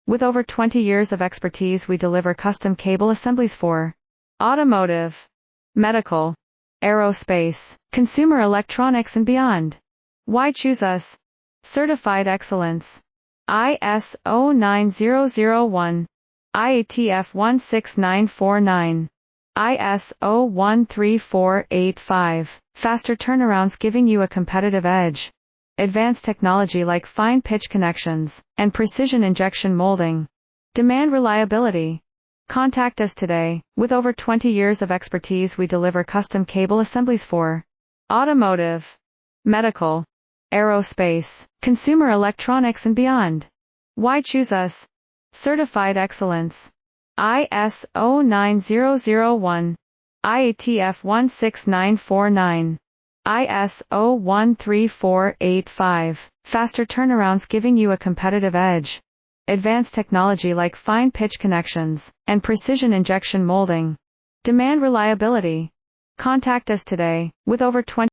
With over 20 years of expertise, we deliver custom cable assemblies for automotive, medical, aerospace, consumer electronics and beyond. Why choose us? Certified excellence. ISO 9001, IATF 16949, ISO 13485. Faster turnarounds giving you a competitive edge. Advanced technology like fine pitch connections and precision injection molding. Demand reliability. Contact us today. With over 20 years of expertise, we deliver custom cable assemblies for automotive, medical, aerospace, consumer electronics and beyond. Why choose us? Certified excellence. ISO 9001, IATF 16949, ISO 13485. Faster turnarounds giving you a competitive edge. Advanced technology like fine pitch connections and precision injection molding. Demand reliability. Contact us today. With over 20